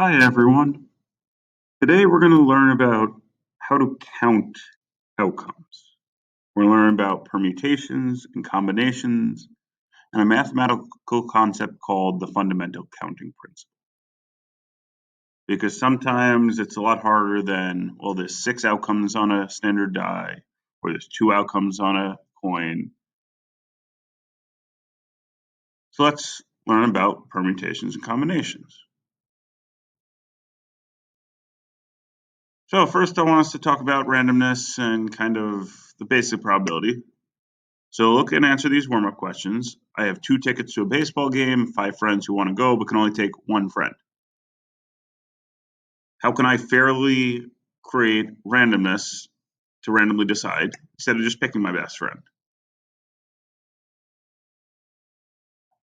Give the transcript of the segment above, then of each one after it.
Hi everyone. Today we're going to learn about how to count outcomes. We're going to learn about permutations and combinations and a mathematical concept called the fundamental counting principle. Because sometimes it's a lot harder than, well, there's 6 outcomes on a standard die, or there's 2 outcomes on a coin. So let's learn about permutations and combinations. So first I want us to talk about randomness and kind of the basic probability. So look and answer these warm-up questions. I have 2 tickets to a baseball game, 5 friends who want to go, but can only take 1 friend. How can I fairly create randomness to randomly decide instead of just picking my best friend?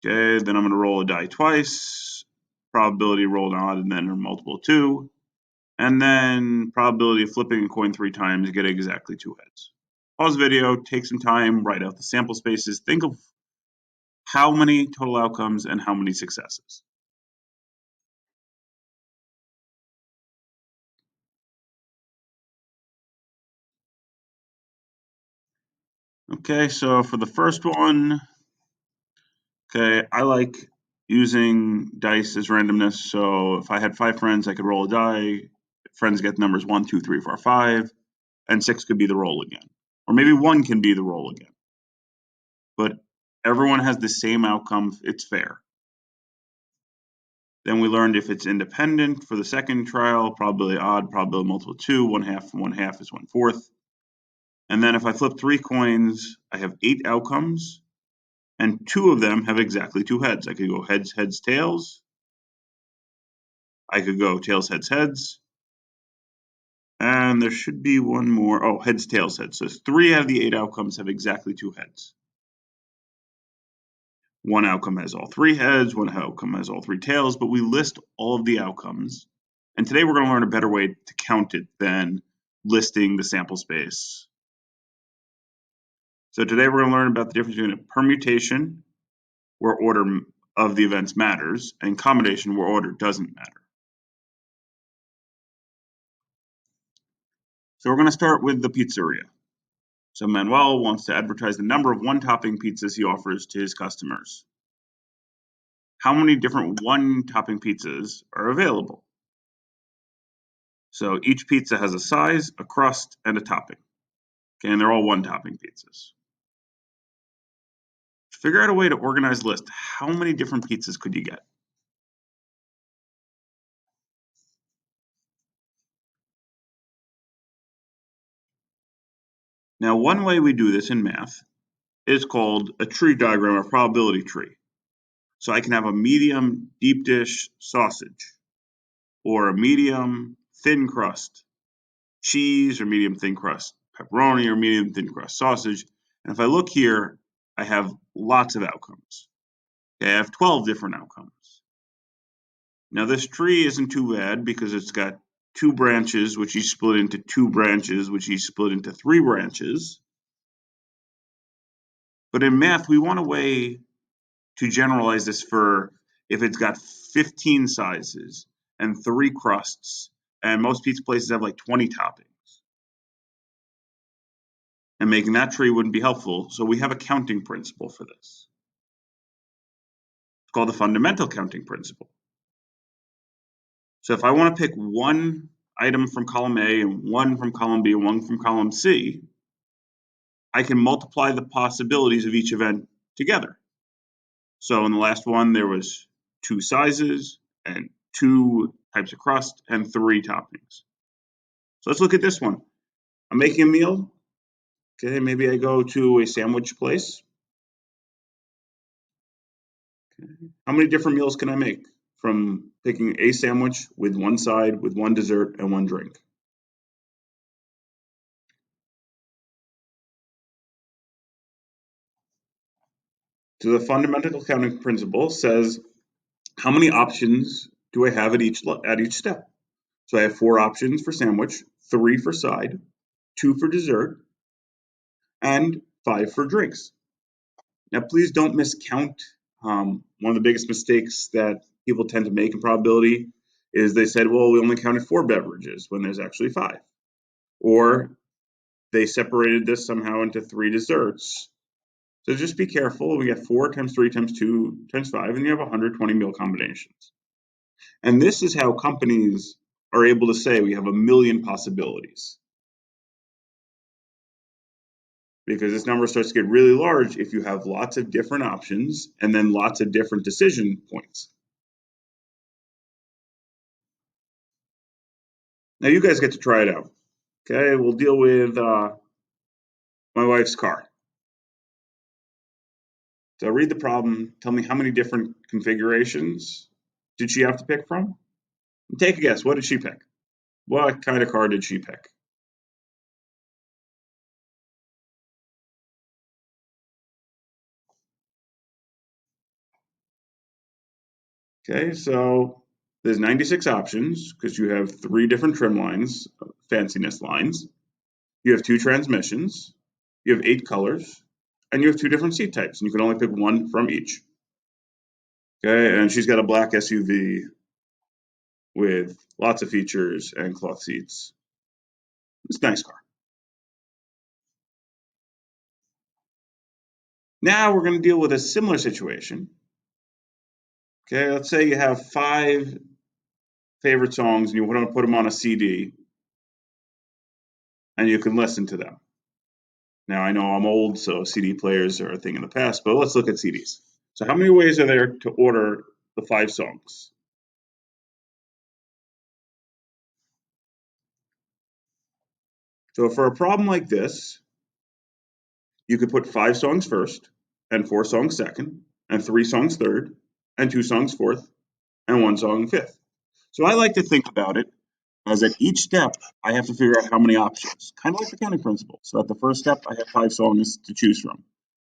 Okay, then I'm going to roll a die twice, probability roll an odd and then a multiple of 2, and then probability of flipping a coin 3 times, get exactly 2 heads. Pause the video, take some time, write out the sample spaces, think of how many total outcomes and how many successes. Okay, so for the first one, okay, I like using dice as randomness. So if I had 5 friends, I could roll a die. Friends get numbers 1, 2, 3, 4, 5, and 6 could be the roll again. Or maybe 1 can be the roll again. But everyone has the same outcome, it's fair. Then we learned if it's independent for the second trial, probability odd, probability multiple 2, 1/2 from 1/2 is 1/4. And then if I flip 3 coins, I have 8 outcomes. And 2 of them have exactly 2 heads. I could go heads, heads, tails. I could go tails, heads, heads. And there should be one more. Oh, heads, tails, heads. So 3 out of the 8 outcomes have exactly 2 heads. One outcome has all 3 heads, one outcome has all 3 tails, but we list all of the outcomes. And today we're going to learn a better way to count it than listing the sample space. So today we're going to learn about the difference between a permutation, where order of the events matters, and combination, where order doesn't matter. So we're going to start with the pizzeria. So Manuel wants to advertise the number of one-topping pizzas he offers to his customers. How many different one-topping pizzas are available? So each pizza has a size, a crust, and a topping. Okay, and they're all one-topping pizzas. Figure out a way to organize the list. How many different pizzas could you get? Now, one way we do this in math is called a tree diagram, a probability tree. So I can have a medium deep dish sausage, or a medium thin crust cheese, or medium thin crust pepperoni, or medium thin crust sausage. And if I look here, I have lots of outcomes. Okay, I have 12 different outcomes. Now this tree isn't too bad because it's got 2 branches, which each split into 2 branches, which each split into 3 branches. But in math, we want a way to generalize this for if it's got 15 sizes and 3 crusts, and most pizza places have like 20 toppings. And making that tree wouldn't be helpful, so we have a counting principle for this. It's called the fundamental counting principle. So if I want to pick one item from column A and one from column B and one from column C, I can multiply the possibilities of each event together. So in the last one, there was 2 sizes and 2 types of crust and 3 toppings. So let's look at this one. I'm making a meal. Okay, maybe I go to a sandwich place. Okay. How many different meals can I make from picking a sandwich with 1 side, with 1 dessert, and 1 drink? So the fundamental counting principle says, how many options do I have at each step? So I have 4 options for sandwich, 3 for side, 2 for dessert, and 5 for drinks. Now, please don't miscount. One of the biggest mistakes that people tend to make in probability is they said, well, we only counted 4 beverages when there's actually 5. Or they separated this somehow into 3 desserts. So just be careful. We get 4 times 3 times 2 times 5, and you have 120 meal combinations. And this is how companies are able to say we have a million possibilities. Because this number starts to get really large if you have lots of different options and then lots of different decision points. Now you guys get to try it out. Okay, we'll deal with my wife's car. So read the problem, tell me how many different configurations did she have to pick from? And take a guess, what did she pick? What kind of car did she pick? Okay, so there's 96 options because you have 3 different trim lines, fanciness lines. You have 2 transmissions, you have 8 colors, and you have 2 different seat types, and you can only pick one from each. Okay, and she's got a black SUV with lots of features and cloth seats. It's a nice car. Now we're going to deal with a similar situation. Okay, let's say you have 5 favorite songs and you want to put them on a CD and you can listen to them. Now I know I'm old, so CD players are a thing in the past, but let's look at CDs. So how many ways are there to order the 5 songs? So for a problem like this, you could put 5 songs first, and 4 songs second, and 3 songs third, and 2 songs fourth, and 1 song fifth. So I like to think about it as at each step, I have to figure out how many options, kind of like the counting principle. So at the first step, I have 5 songs to choose from.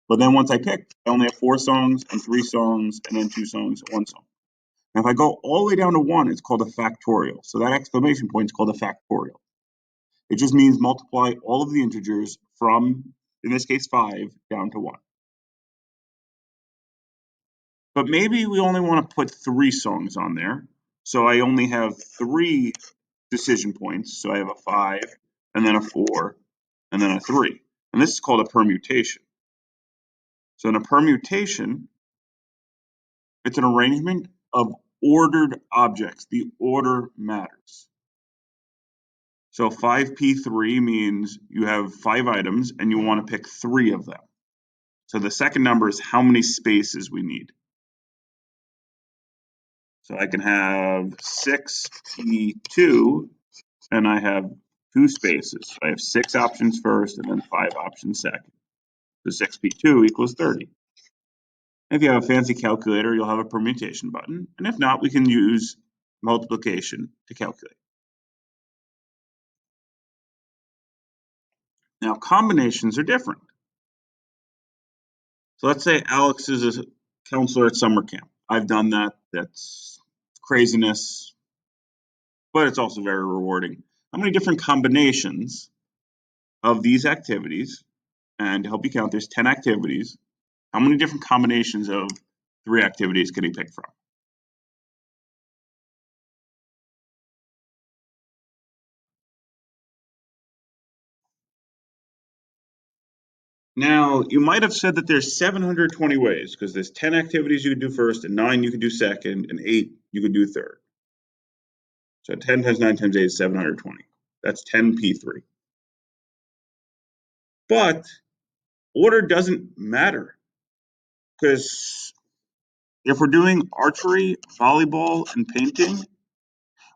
But then once I pick, I only have 4 songs and 3 songs, and then 2 songs and 1 song. Now, if I go all the way down to 1, it's called a factorial. So that exclamation point is called a factorial. It just means multiply all of the integers from, in this case, 5 down to 1. But maybe we only want to put 3 songs on there. So I only have 3 decision points. So I have a 5, and then a 4, and then a 3. And this is called a permutation. So in a permutation, it's an arrangement of ordered objects. The order matters. So 5p3 means you have 5 items and you want to pick 3 of them. So the second number is how many spaces we need. So I can have 6p2 and I have 2 spaces. I have 6 options first and then 5 options second. So 6p2 equals 30. If you have a fancy calculator, you'll have a permutation button. And if not, we can use multiplication to calculate. Now, combinations are different. So let's say Alex is a counselor at summer camp. I've done that. That's craziness, but it's also very rewarding. How many different combinations of these activities, and to help you count, there's 10 activities. How many different combinations of 3 activities can he pick from? Now, you might have said that there's 720 ways because there's 10 activities you could do first, and 9 you could do second, and 8 you could do third. So 10 times 9 times 8 is 720. That's 10p3. But order doesn't matter because if we're doing archery, volleyball, and painting,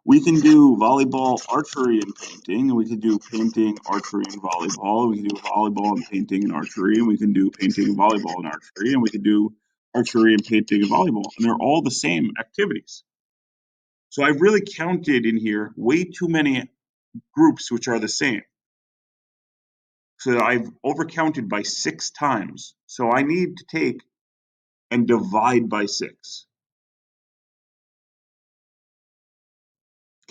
we can do volleyball, archery, and painting, and we can do painting, archery, and volleyball. We can do volleyball and painting and archery, and we can do painting and volleyball and archery, and we can do archery and painting and volleyball, and they're all the same activities. So I've really counted in here way too many groups which are the same. So I've overcounted by 6 times. So I need to take and divide by 6.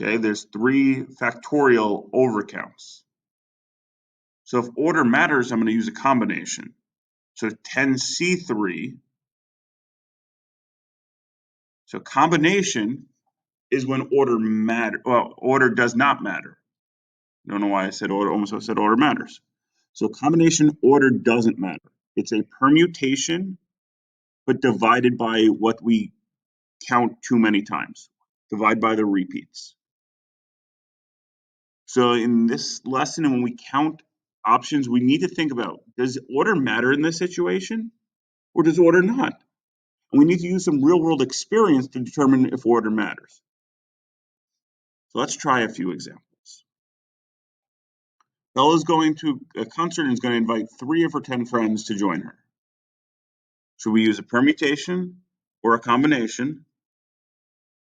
Okay, there's 3 factorial overcounts. So if order matters, I'm going to use a combination. So 10c3. So combination is when order order does not matter. I don't know why I said order, almost said order matters. So combination order doesn't matter. It's a permutation, but divided by what we count too many times. Divide by the repeats. So in this lesson, and when we count options, we need to think about, does order matter in this situation or does order not? And we need to use some real world experience to determine if order matters. So let's try a few examples. Bella's going to a concert and is going to invite 3 of her 10 friends to join her. Should we use a permutation or a combination?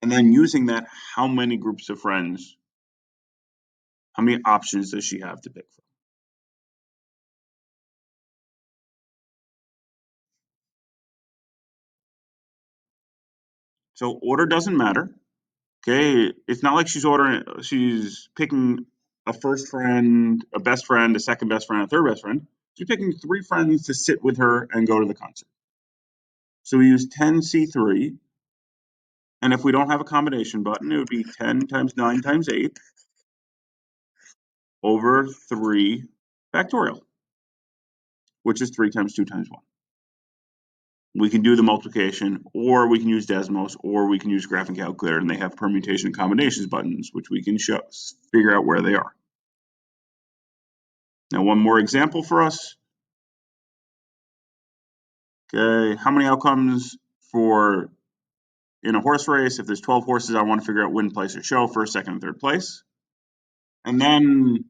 And then using that, how many groups of friends, how many options does she have to pick from? So order doesn't matter. Okay, it's not like she's picking a first friend, a best friend, a second best friend, a third best friend. She's picking 3 friends to sit with her and go to the concert. So we use 10C3, and if we don't have a combination button, it would be 10 times 9 times 8 over 3 factorial, which is 3 times 2 times 1. We can do the multiplication, or we can use Desmos, or we can use graphing calculator, and they have permutation and combinations buttons, which we can figure out where they are. Now, one more example for us. Okay, how many outcomes for in a horse race? If there's 12 horses, I want to figure out win, place, or show, first, second, and third place. And then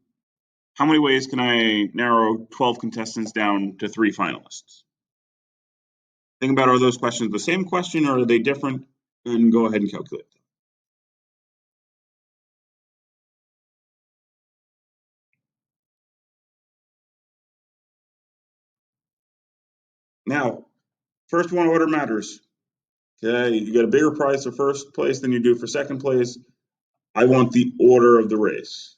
how many ways can I narrow 12 contestants down to 3 finalists? Think about, are those questions the same question or are they different? And go ahead and calculate them. Now, first one order matters. Okay, you get a bigger prize for first place than you do for second place. I want the order of the race.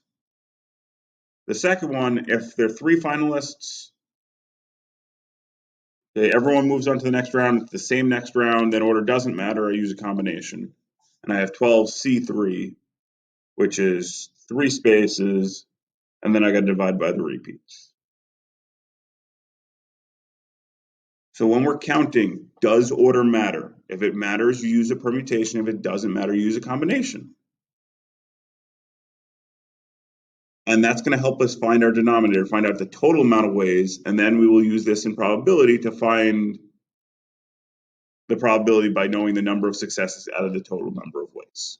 The second one, if there are 3 finalists, okay, everyone moves on to the next round. It's the same next round, then order doesn't matter. I use a combination. And I have 12C3, which is 3 spaces, and then I got to divide by the repeats. So when we're counting, does order matter? If it matters, you use a permutation. If it doesn't matter, you use a combination. And that's going to help us find our denominator, find out the total amount of ways, and then we will use this in probability to find the probability by knowing the number of successes out of the total number of ways.